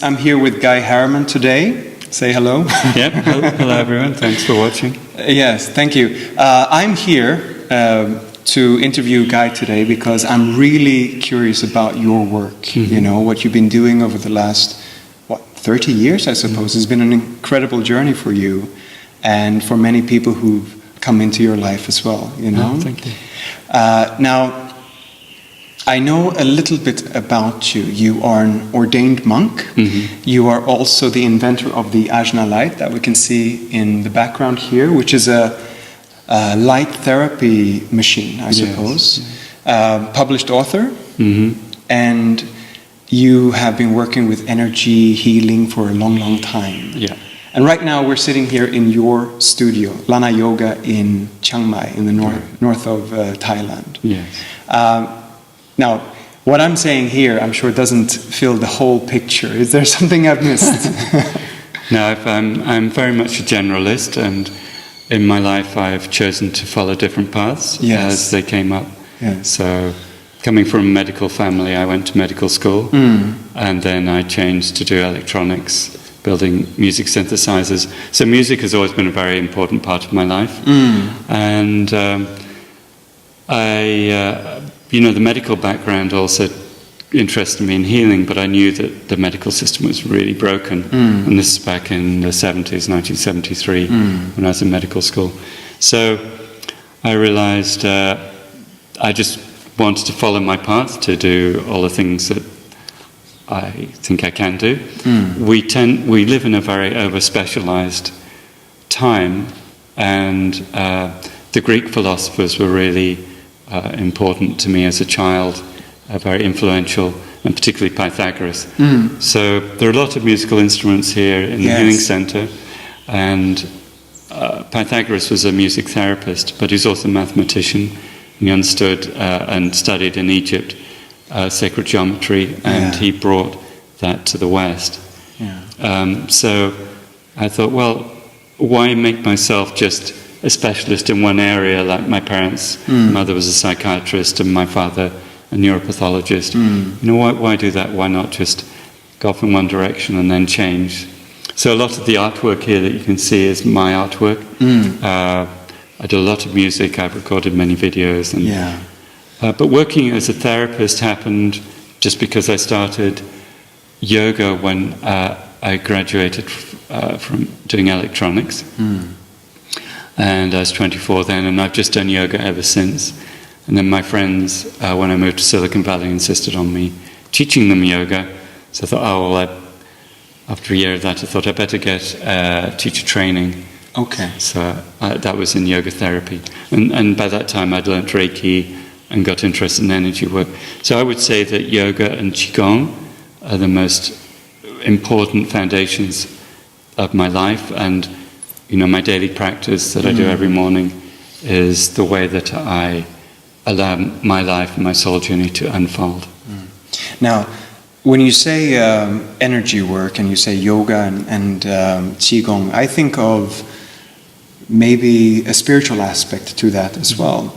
I'm here with Guy Harriman today. Say hello. Yeah, hello everyone. Thanks for watching. Yes, thank you. I'm here to interview Guy today because I'm really curious about your work. Mm-hmm. You know, what you've been doing over the last, 30 years, I suppose. Mm-hmm. It's been an incredible journey for you and for many people who've come into your life as well, you know. Oh, thank you. Now, I know a little bit about you. You are an ordained monk. Mm-hmm. You are also the inventor of the Ajna light that we can see in the background here, which is a light therapy machine, I suppose. Yes. Published author. Mm-hmm. And you have been working with energy healing for a long, long time. Yeah. And right now we're sitting here in your studio, Lana Yoga in Chiang Mai, in the north of Thailand. Yes. Now, what I'm saying here, I'm sure doesn't fill the whole picture. Is there something I've missed? No, I'm very much a generalist, and in my life I've chosen to follow different paths as they came up. Yes. So, coming from a medical family, I went to medical school, and then I changed to do electronics, building music synthesizers. So music has always been a very important part of my life. And the medical background also interested me in healing, but I knew that the medical system was really broken. And this is back in the 70s, 1973, when I was in medical school. So I realized I just wanted to follow my path, to do all the things that I think I can do. We live in a very over-specialized time, and the Greek philosophers were really important to me as a child, very influential, and particularly Pythagoras. So there are a lot of musical instruments here in the Healing Center, and Pythagoras was a music therapist, but he's also a mathematician. He understood and studied in Egypt sacred geometry, and he brought that to the West. So I thought, well, why make myself just a specialist in one area, like my parents? My mother was a psychiatrist and my father a neuropathologist. You know, why do that? Why not just go off in one direction and then change? So a lot of the artwork here that you can see is my artwork. I do a lot of music. I've recorded many videos, and but working as a therapist happened just because I started yoga when I graduated from doing electronics. And I was 24 then, and I've just done yoga ever since. And then my friends, when I moved to Silicon Valley, insisted on me teaching them yoga. So I thought, after a year of that, I thought I'd better get teacher training. Okay. So that was in yoga therapy. And by that time, I'd learnt Reiki and got interested in energy work. So I would say that yoga and Qigong are the most important foundations of my life, and my daily practice that I do every morning is the way that I allow my life and my soul journey to unfold. Now, when you say energy work and you say yoga and Qigong, I think of maybe a spiritual aspect to that as well.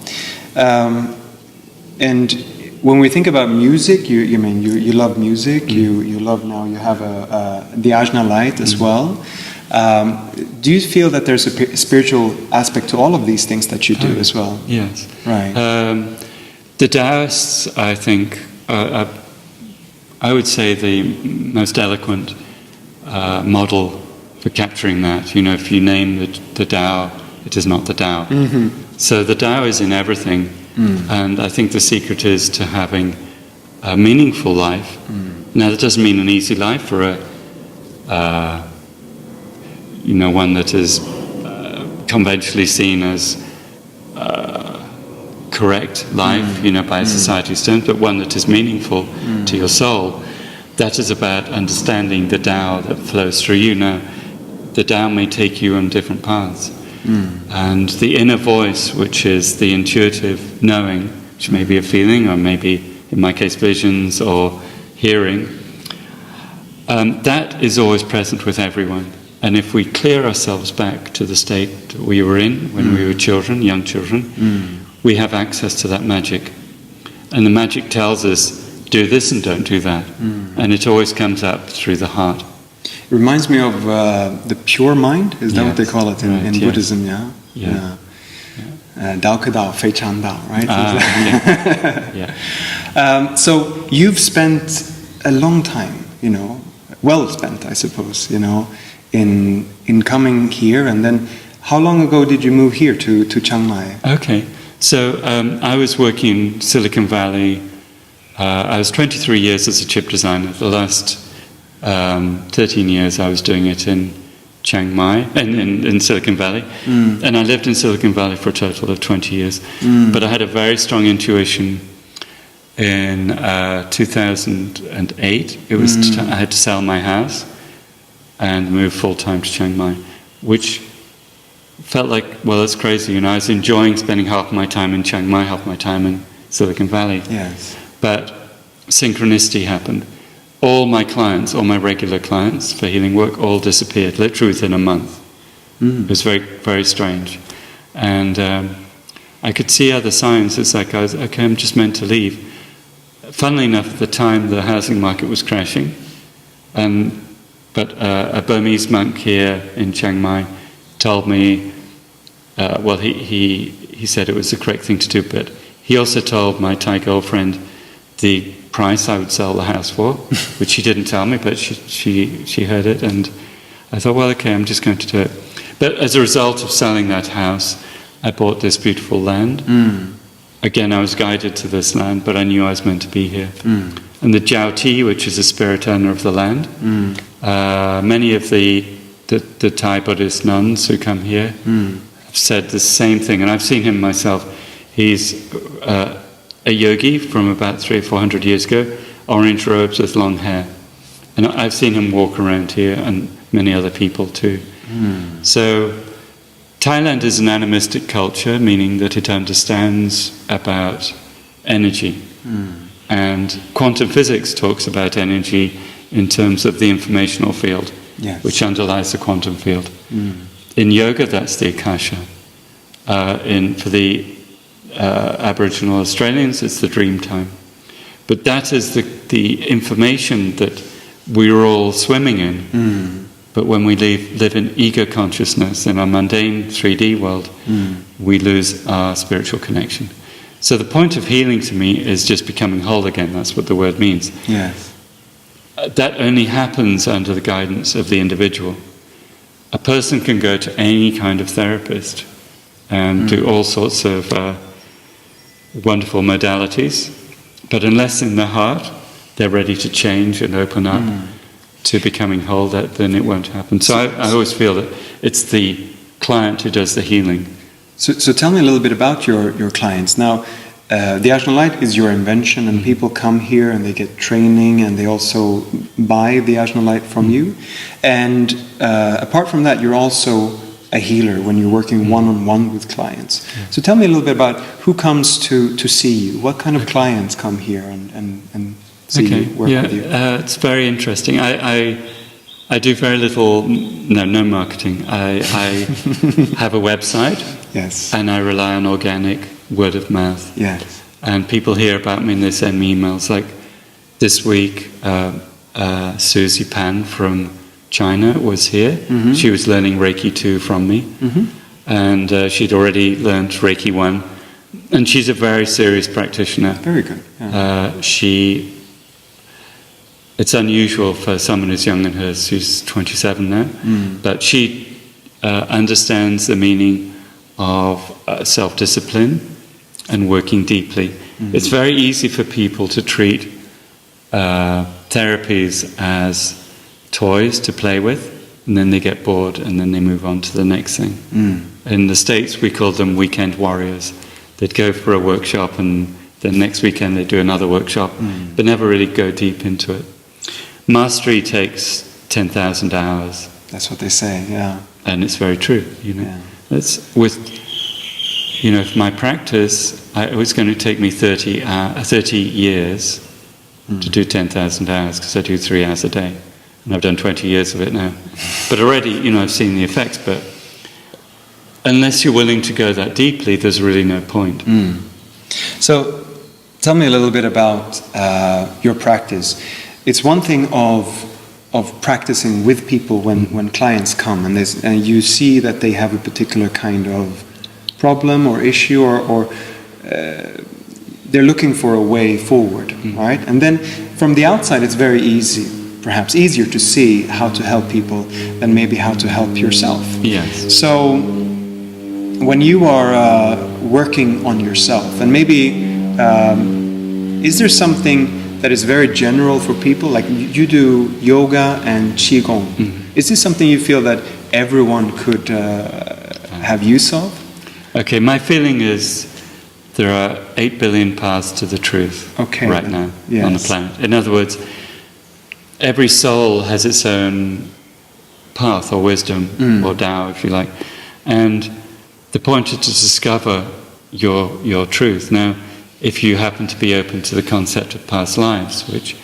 And when we think about music, you love music. You love, now you have the Ajna light as well. Do you feel that there's a spiritual aspect to all of these things that you do as well? Yes. Right. The Taoists, I think, I would say the most eloquent model for capturing that. If you name the Tao, it is not the Tao. So the Tao is in everything, and I think the secret is to having a meaningful life. Now, that doesn't mean an easy life, or one that is conventionally seen as correct life, by society's standards, but one that is meaningful to your soul. That is about understanding the Tao that flows through you. Now, the Tao may take you on different paths. And the inner voice, which is the intuitive knowing, which may be a feeling, or maybe, in my case, visions or hearing, that is always present with everyone. And if we clear ourselves back to the state that we were in when we were children, young children, we have access to that magic. And the magic tells us, do this and don't do that. And it always comes up through the heart. It reminds me of the pure mind. Is that what they call it in yes. Buddhism? Yeah. Yeah. Dao ke dao, fei chan dao, right? Yeah. So you've spent a long time, well spent, I suppose, in coming here. And then, how long ago did you move here to Chiang Mai? Okay. So I was working in Silicon Valley. I was 23 years as a chip designer. The last 13 years I was doing it in Chiang Mai, in Silicon Valley. And I lived in Silicon Valley for a total of 20 years. But I had a very strong intuition in 2008. It was I had to sell my house and move full-time to Chiang Mai, which felt like, well, it's crazy. I was enjoying spending half my time in Chiang Mai, half my time in Silicon Valley. Yes. But synchronicity happened. All my clients, all my regular clients for healing work, all disappeared, literally within a month. It was very, very strange. And I could see other signs. It's like, I'm just meant to leave. Funnily enough, at the time, the housing market was crashing. But a Burmese monk here in Chiang Mai told me, he said it was the correct thing to do, but he also told my Thai girlfriend the price I would sell the house for, which she didn't tell me, but she heard it, and I thought, well, okay, I'm just going to do it. But as a result of selling that house, I bought this beautiful land. Again, I was guided to this land, but I knew I was meant to be here. And the Jiao Ti, which is the spirit owner of the land, many of the Thai Buddhist nuns who come here have said the same thing, and I've seen him myself. He's a yogi from about 300 or 400 years ago, orange robes with long hair. And I've seen him walk around here, and many other people too. So Thailand is an animistic culture, meaning that it understands about energy. And quantum physics talks about energy in terms of the informational field, which underlies the quantum field. In yoga, that's the Akasha. For the Aboriginal Australians, it's the dream time. But that is the information that we're all swimming in. But when we live in ego consciousness, in our mundane 3D world, we lose our spiritual connection. So the point of healing to me is just becoming whole again. That's what the word means. Yes. That only happens under the guidance of the individual. A person can go to any kind of therapist and do all sorts of wonderful modalities, but unless in their heart they're ready to change and open up to becoming whole, then it won't happen. So I always feel that it's the client who does the healing. So tell me a little bit about your clients. Now, the Ajna Light is your invention, and people come here and they get training, and they also buy the Ajna Light from you. And apart from that, you're also a healer when you're working one-on-one with clients. So tell me a little bit about who comes to see you. What kind of clients come here and see you, work with you? It's very interesting. I do very little, no marketing. I have a website. Yes. And I rely on organic word of mouth. Yes. And people hear about me and they send me emails. Like this week, Susie Pan from China was here. She was learning Reiki 2 from me. And she'd already learned Reiki 1. And she's a very serious practitioner. Very good. Yeah. It's unusual for someone who's young in hers. She's 27 now. But she understands the meaning of self-discipline and working deeply. It's very easy for people to treat therapies as toys to play with, and then they get bored and then they move on to the next thing. In the States we call them weekend warriors. They'd go for a workshop and then next weekend they do another workshop, but never really go deep into it. Mastery takes 10,000 hours. That's what they say, yeah. And it's very true, Yeah. It's with, my practice, it was going to take me 30 years to do 10,000 hours, because I do 3 hours a day. And I've done 20 years of it now. But already, I've seen the effects, but unless you're willing to go that deeply, there's really no point. So, Tell me a little bit about your practice. It's one thing of practicing with people when clients come and you see that they have a particular kind of problem or issue or they're looking for a way forward, right? And then from the outside it's very easy, perhaps easier to see how to help people than maybe how to help yourself. Yes. So when you are working on yourself, and maybe is there something that is very general for people? Like you do yoga and qigong. Is this something you feel that everyone could have use of? Okay, my feeling is there are 8 billion paths to the truth right now on the planet. In other words, every soul has its own path or wisdom or Tao, if you like. And the point is to discover your truth. Now, if you happen to be open to the concept of past lives, which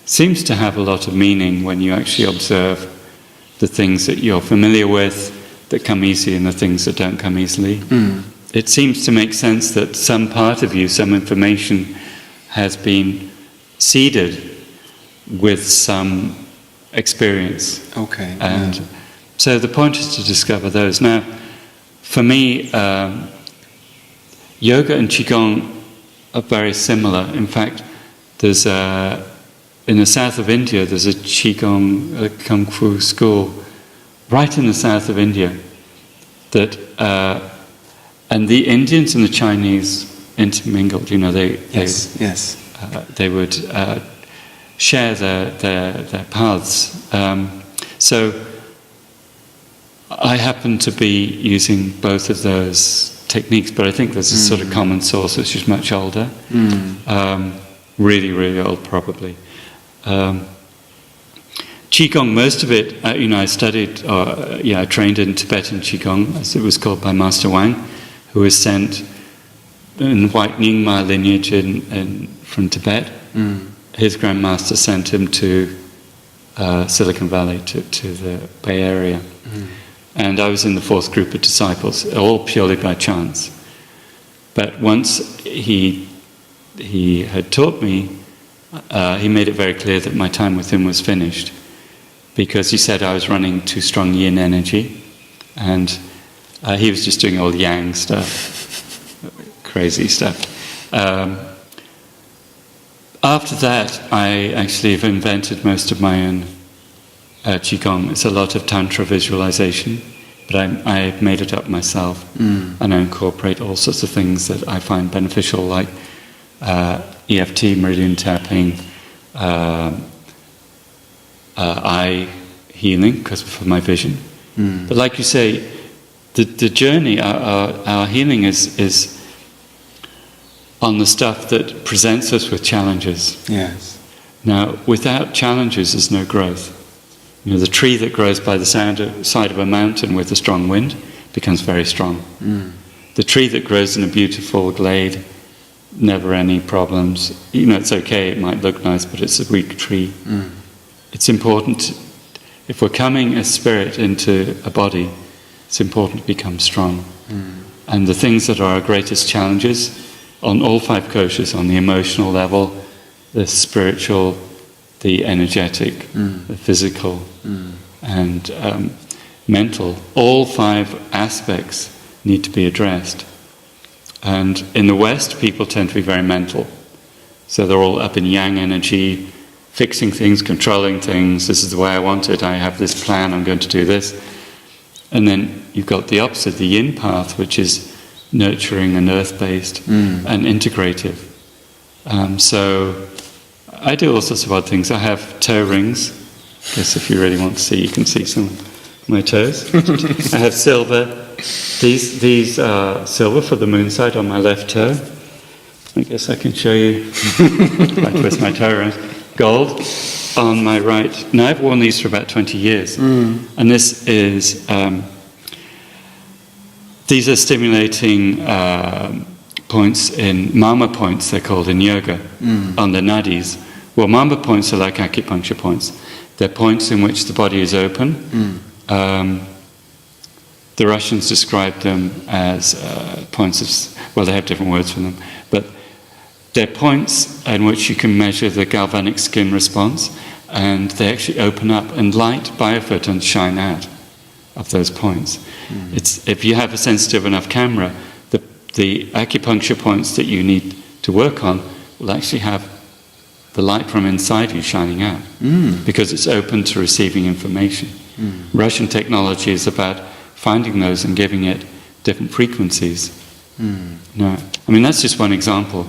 seems to have a lot of meaning when you actually observe the things that you're familiar with, that come easy and the things that don't come easily. It seems to make sense that some part of you, some information has been seeded with some experience. Okay. And so the point is to discover those. Now, for me, yoga and qigong are very similar. In fact, there's in the south of India, there's a qigong kung fu school right in the south of India that and the Indians and the Chinese intermingled. You know, they would share their paths. So I happen to be using both of those techniques, but I think there's a sort of common source which is much older, really, really old, probably. Qigong, most of it, I studied, I trained in Tibetan Qigong, as it was called, by Master Wang, who was sent in White Nyingma lineage from Tibet. His grandmaster sent him to Silicon Valley, to the Bay Area. And I was in the fourth group of disciples, all purely by chance. But once he had taught me, he made it very clear that my time with him was finished, because he said I was running too strong yin energy, and he was just doing all yang stuff, crazy stuff. After that, I actually have invented most of my own qigong. It's a lot of tantra visualization, but I've made it up myself, and I incorporate all sorts of things that I find beneficial, like EFT, meridian tapping, eye healing, because for my vision. But like you say, the journey, our healing is on the stuff that presents us with challenges. Yes. Now, without challenges, there's no growth. You know, the tree that grows by the side of a mountain with a strong wind becomes very strong. The tree that grows in a beautiful glade, never any problems. You know, it's okay, it might look nice, but it's a weak tree. It's important, if we're coming as spirit into a body, it's important to become strong. And the things that are our greatest challenges on all 5 koshas, on the emotional level, the spiritual, the energetic, the physical, and mental, all 5 aspects need to be addressed. And in the West, people tend to be very mental. So they're all up in yang energy, fixing things, controlling things. This is the way I want it. I have this plan, I'm going to do this. And then you've got the opposite, the yin path, which is nurturing and earth-based and integrative. So I do all sorts of odd things. I have toe rings. I guess if you really want to see, you can see some of my toes. I have silver. These are silver for the moon side on my left toe. I guess I can show you. If I twist my toe around. Gold on my right. Now, I've worn these for about 20 years. And this is... these are stimulating points in mama points, they're called in yoga, on the nadis. Well, mama points are like acupuncture points. They're points in which the body is open. The Russians describe them as points of... Well, they have different words for them. But they're points in which you can measure the galvanic skin response, and they actually open up, and light biophotons shine out of those points. If you have a sensitive enough camera, the acupuncture points that you need to work on will actually have the light from inside you shining out, because it's open to receiving information. Russian technology is about finding those and giving it different frequencies. No, I mean, that's just one example.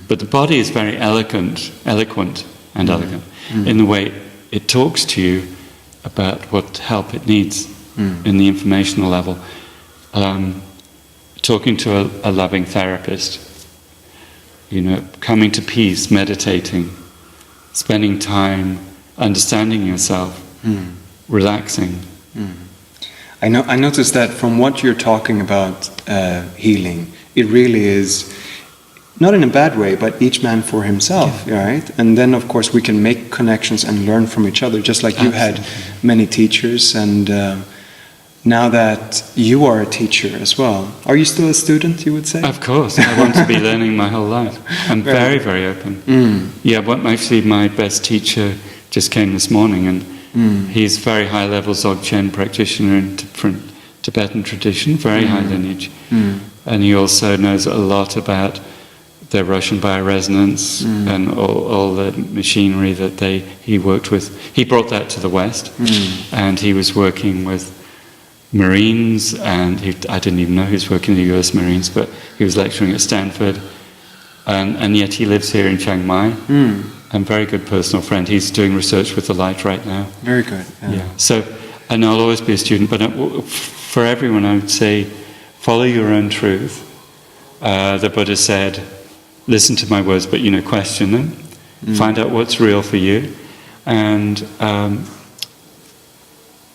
But the body is very eloquent and elegant in the way it talks to you about what help it needs in the informational level. Talking to a loving therapist, coming to peace, meditating, spending time understanding yourself, relaxing. I noticed that from what you're talking about healing, it really is not in a bad way, but each man for himself, right? And then, of course, we can make connections and learn from each other, just like you had many teachers. And now that you are a teacher as well, are you still a student, you would say? Of course, I want to be learning my whole life. I'm very, very open. Yeah, actually my best teacher just came this morning, and he's very high level Dzogchen practitioner in Tibetan tradition, very high lineage. And he also knows a lot about the Russian bioresonance and all the machinery that he worked with. He brought that to the West, and he was working with Marines, and I didn't even know he was working in the US Marines, but he was lecturing at Stanford, and yet he lives here in Chiang Mai. I'm a very good personal friend. He's doing research with the light right now. Very good. Yeah. So, and I'll always be a student, but for everyone I would say, follow your own truth. The Buddha said, listen to my words, but question them. Find out what's real for you, and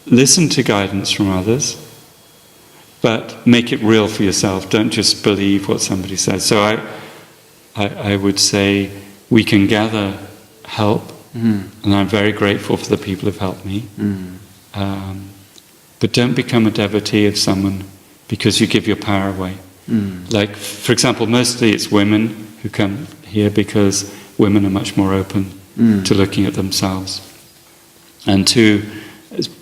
listen to guidance from others, but make it real for yourself. Don't just believe what somebody says. So I would say we can gather help, and I'm very grateful for the people who've helped me. But don't become a devotee of someone because you give your power away. Like, for example, mostly it's women who come here because women are much more open to looking at themselves. And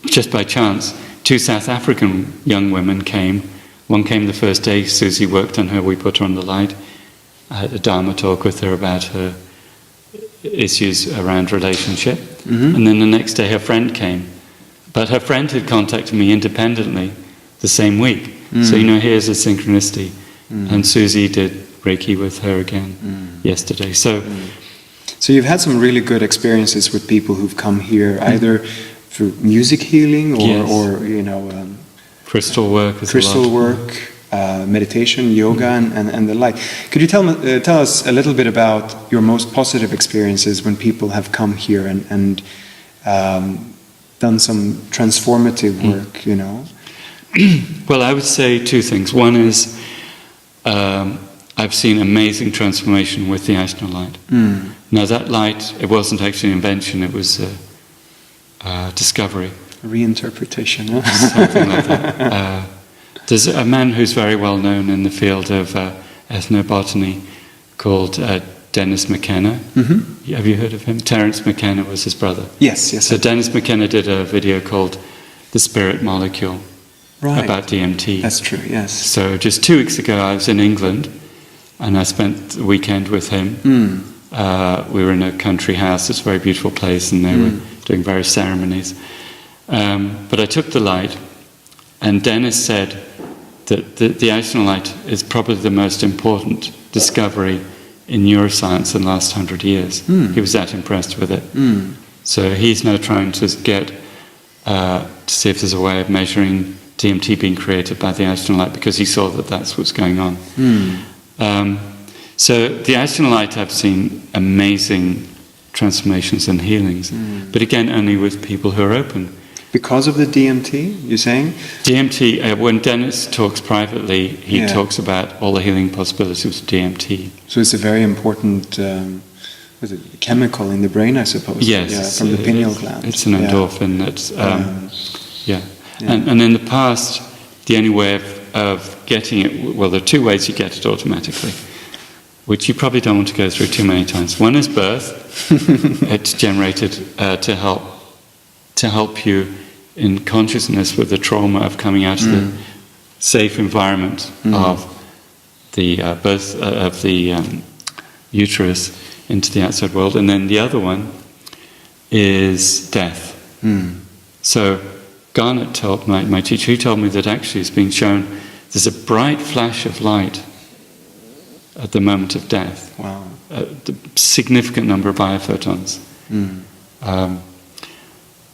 just by chance, 2 South African young women came. One came the first day, Susie worked on her, we put her on the light. I had a Dharma talk with her about her issues around relationship. And then the next day her friend came. But her friend had contacted me independently the same week. So here's a synchronicity. And Susie did Reiki with her again yesterday. So you've had some really good experiences with people who've come here, either through music healing or crystal work, meditation, yoga, and the like. Could you tell us a little bit about your most positive experiences when people have come here and done some transformative work? Well, I would say 2 things. One is I've seen amazing transformation with the Ajna light. Now that light, it wasn't actually an invention, it was a discovery. Reinterpretation. Something like that. There's a man who's very well known in the field of ethnobotany called Dennis McKenna. Have you heard of him? Terence McKenna was his brother. Yes. So Dennis McKenna did a video called The Spirit Molecule about DMT. That's true, yes. So just 2 weeks ago I was in England and I spent the weekend with him. We were in a country house, it's a very beautiful place, and they were doing various ceremonies. But I took the light, and Dennis said that the Ajna light is probably the most important discovery in neuroscience in the last 100 years. He was that impressed with it. So he's now trying to get to see if there's a way of measuring DMT being created by the Ajna light, because he saw that that's what's going on. So the Ajna light, I've seen amazing transformations and healings, but again only with people who are open. Because of the DMT, you're saying? DMT, when Dennis talks privately, he talks about all the healing possibilities of DMT. So it's a very important chemical in the brain, I suppose. Yes. From the pineal gland. It's an endorphin that's, And in the past, the only way of getting it, well, there are 2 ways you get it automatically. which you probably don't want to go through too many times. One is birth. It's generated to help you in consciousness with the trauma of coming out of the safe environment of the birth of the uterus into the outside world. And then the other one is death. So Garnet told my teacher, he told me that actually it's been shown there's a bright flash of light at the moment of death. Wow. A significant number of biophotons.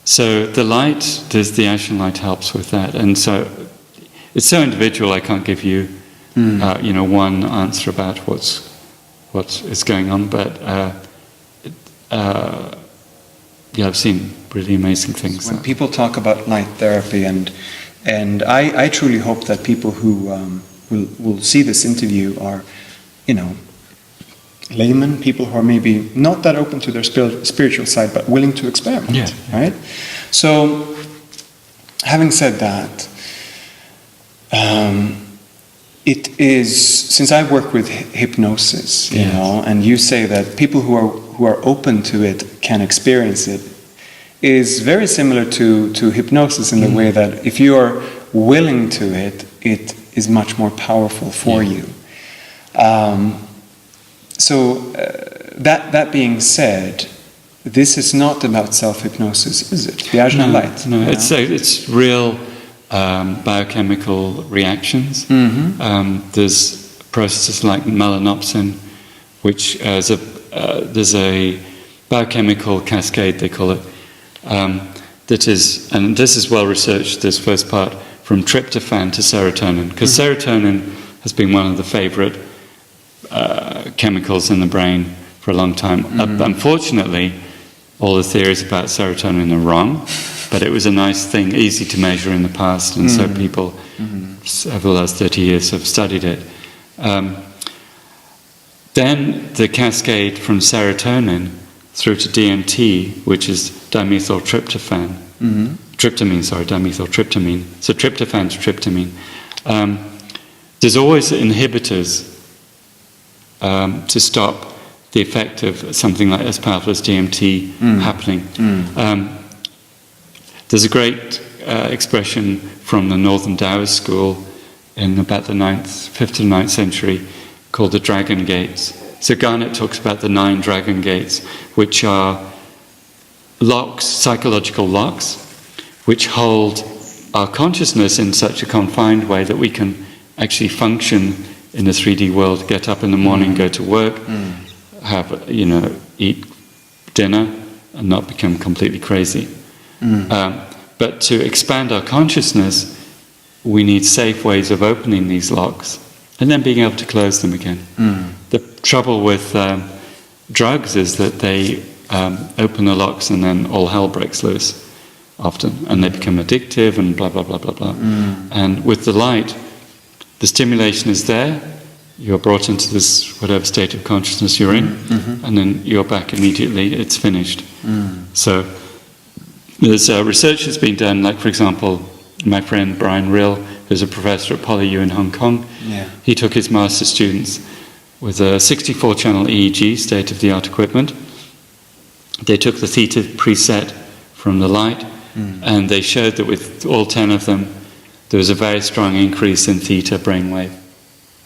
So the light, the Ajna light helps with that. And so it's so individual, I can't give you, one answer about what is going on. But I've seen really amazing things. When people talk about light therapy, and I truly hope that people who will see this interview are, laymen, people who are maybe not that open to their spiritual side, but willing to experiment, right? So, having said that, it is, since I work with hypnosis, and you say that people who are open to it can experience it, is very similar to hypnosis in the way that if you are willing to it, it is much more powerful for you. That being said, this is not about self-hypnosis, is it? The Ajna light. No, it's real biochemical reactions. There's processes like melanopsin, which there's a biochemical cascade, they call it, that is, and this is well researched, this first part, from tryptophan to serotonin, because serotonin has been one of the favorite chemicals in the brain for a long time. Unfortunately, all the theories about serotonin are wrong, but it was a nice thing, easy to measure in the past, and so people over the last 30 years have studied it. Then the cascade from serotonin through to DMT, which is dimethyltryptophan, dimethyltryptamine. So tryptophan to tryptamine. There's always inhibitors to stop the effect of something like as powerful as DMT happening. There's a great expression from the Northern Taoist school in about the 5th to 9th century called the Dragon Gates. So Garnet talks about the 9 Dragon Gates, which are locks, psychological locks, which hold our consciousness in such a confined way that we can actually function in the 3D world, get up in the morning, go to work, have, eat dinner, and not become completely crazy. But to expand our consciousness, we need safe ways of opening these locks and then being able to close them again. The trouble with drugs is that they open the locks and then all hell breaks loose often, and they become addictive and blah, blah, blah, blah, blah. And with the light, the stimulation is there, you're brought into this whatever state of consciousness you're in, and then you're back immediately, it's finished. So there's research that's been done, like for example, my friend Brian Rill, who's a professor at PolyU in Hong Kong, he took his master's students with a 64-channel EEG, state-of-the-art equipment. They took the theta preset from the light, and they showed that with all 10 of them, there was a very strong increase in theta brainwave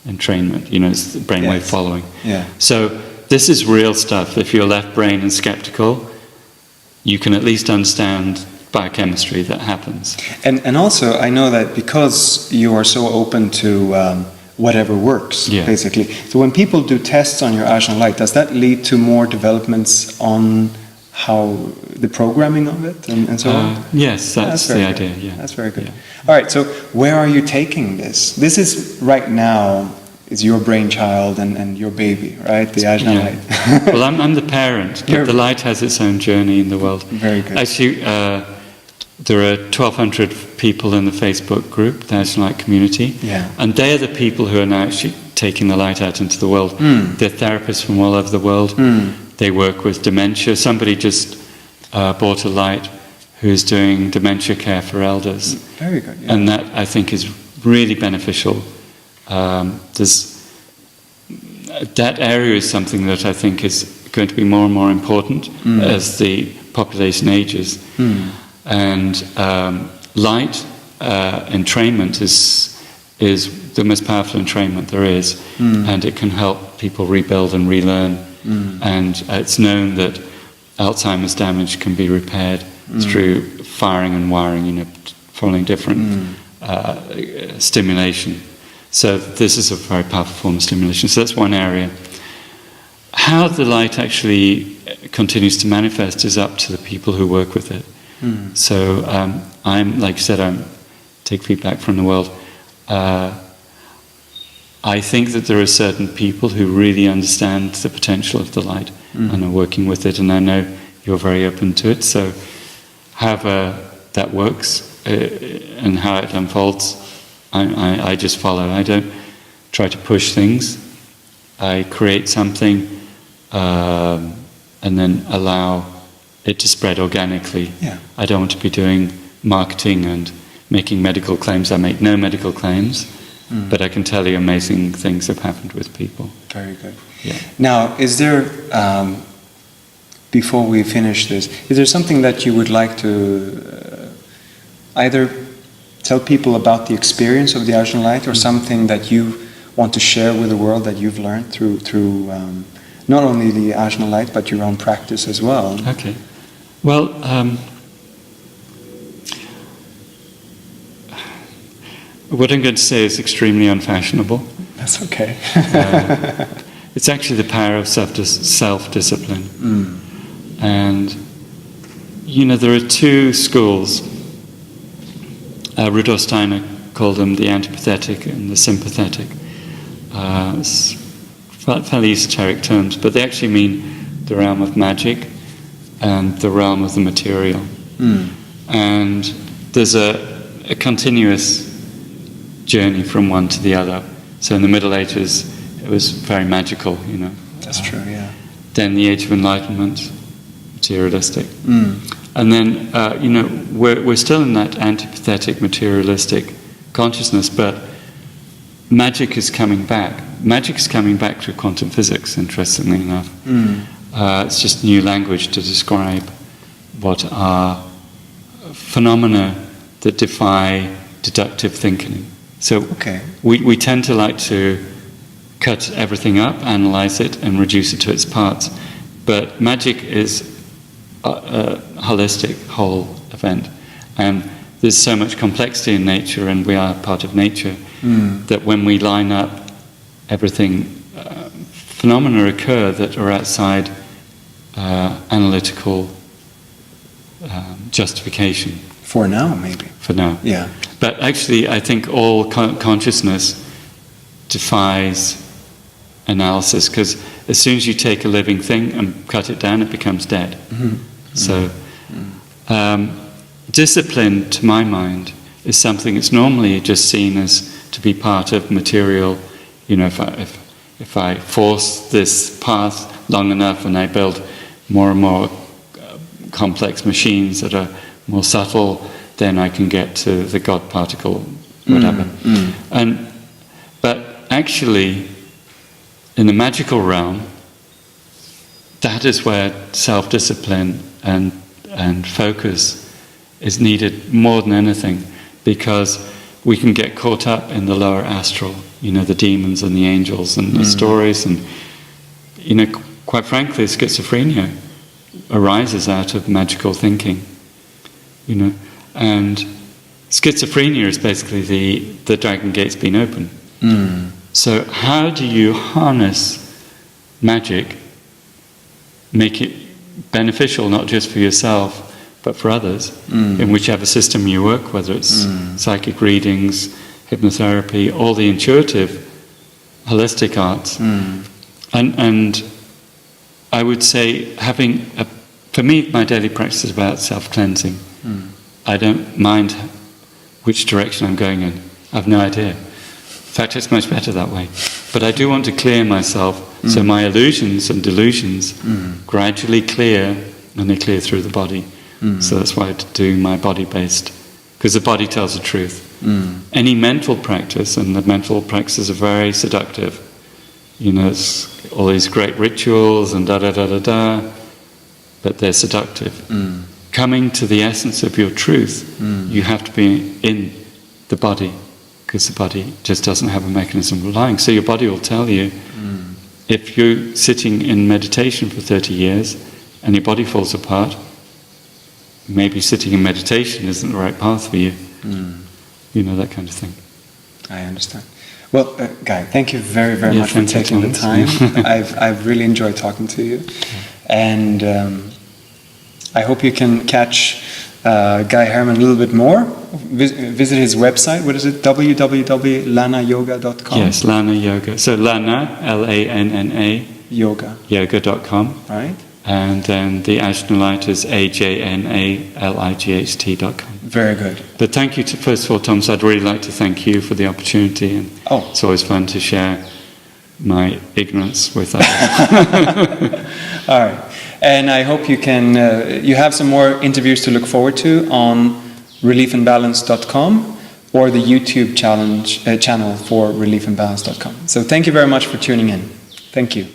entrainment, it's the brainwave following. So this is real stuff. If you're left brain and skeptical, you can at least understand biochemistry that happens. And also, I know that because you are so open to whatever works, basically. So when people do tests on your Ajna light, does that lead to more developments on how the programming of it and so on? Yes, that's the idea. Yeah, that's very good. All right, so where are you taking this? This is right now is your brainchild and your baby, right? The Ajna light. Well, I'm the parent, but the light has its own journey in the world. Very good. Actually, there are 1,200 people in the Facebook group, the Ajna Light community, and they're the people who are now actually taking the light out into the world. They're therapists from all over the world. They work with dementia. Somebody just bought a light who's doing dementia care for elders. Very good. And that, I think, is really beneficial. that area is something that I think is going to be more and more important as the population ages. And light entrainment is the most powerful entrainment there is, and it can help people rebuild and relearn. And it's known that Alzheimer's damage can be repaired through firing and wiring, following different stimulation. So this is a very powerful form of stimulation. So that's one area. How the light actually continues to manifest is up to the people who work with it. So I'm, like you said, I take feedback from the world. I think that there are certain people who really understand the potential of the light and are working with it, and I know you're very open to it. So however that works and how it unfolds, I just follow. I don't try to push things. I create something and then allow it to spread organically. I don't want to be doing marketing and making medical claims. I make no medical claims, but I can tell you amazing things have happened with people. Very good. Yeah. Now, is there, before we finish this, is there something that you would like to either tell people about the experience of the Ajna light, or something that you want to share with the world that you've learned through not only the Ajna light but your own practice as well? Okay. Well, what I'm going to say is extremely unfashionable. That's okay. It's actually the power of self-discipline. And, there are two schools. Rudolf Steiner called them the antipathetic and the sympathetic. It's fairly esoteric terms, but they actually mean the realm of magic and the realm of the material. And there's a continuous journey from one to the other. So in the Middle Ages, it was very magical, That's true, yeah. Then the Age of Enlightenment, materialistic. And then, we're still in that antipathetic, materialistic consciousness, but magic is coming back. Magic is coming back through quantum physics, interestingly enough. It's just new language to describe what are phenomena that defy deductive thinking. So we tend to like to cut everything up, analyze it, and reduce it to its parts. But magic is a holistic, whole event. And there's so much complexity in nature, and we are part of nature, that when we line up everything, phenomena occur that are outside analytical justification. For now, maybe. For now. Yeah. But actually, I think all consciousness defies analysis, because as soon as you take a living thing and cut it down, it becomes dead. So discipline, to my mind, is something that's normally just seen as to be part of material. If I force this path long enough and I build more and more complex machines that are more subtle, then I can get to the God particle, whatever. But actually, in the magical realm, that is where self-discipline and focus is needed more than anything, because we can get caught up in the lower astral, the demons and the angels and the stories, and quite frankly, schizophrenia arises out of magical thinking, and schizophrenia is basically the dragon gate's been open. So how do you harness magic, make it beneficial not just for yourself but for others, in whichever system you work, whether it's psychic readings, hypnotherapy, all the intuitive, holistic arts. And I would say for me, my daily practice is about self-cleansing. I don't mind which direction I'm going in. I have no idea. In fact, it's much better that way. But I do want to clear myself, so my illusions and delusions gradually clear, and they clear through the body. So that's why I do my body-based, because the body tells the truth. Any mental practice, and the mental practices are very seductive, You know, it's all these great rituals and da-da-da-da-da, but they're seductive. Coming to the essence of your truth, you have to be in the body, because the body just doesn't have a mechanism of lying. So your body will tell you, if you're sitting in meditation for 30 years and your body falls apart, maybe sitting in meditation isn't the right path for you. You know, that kind of thing. I understand. Well, Guy, thank you very, very much for thank you, taking the Thomas. time. I've really enjoyed talking to you. And I hope you can catch Guy Harriman a little bit more. Visit his website. What is it? www.lanayoga.com. Yes, Lana Yoga. So Lana, L-A-N-N-A, yoga.com. Right. And then the Ajna Light is AJNALIGHT.com. Very good. But thank you, first of all, Thomas. I'd really like to thank you for the opportunity. And it's always fun to share my ignorance with others. All right. And I hope you can, you have some more interviews to look forward to on reliefandbalance.com or the YouTube channel for reliefandbalance.com. So thank you very much for tuning in. Thank you.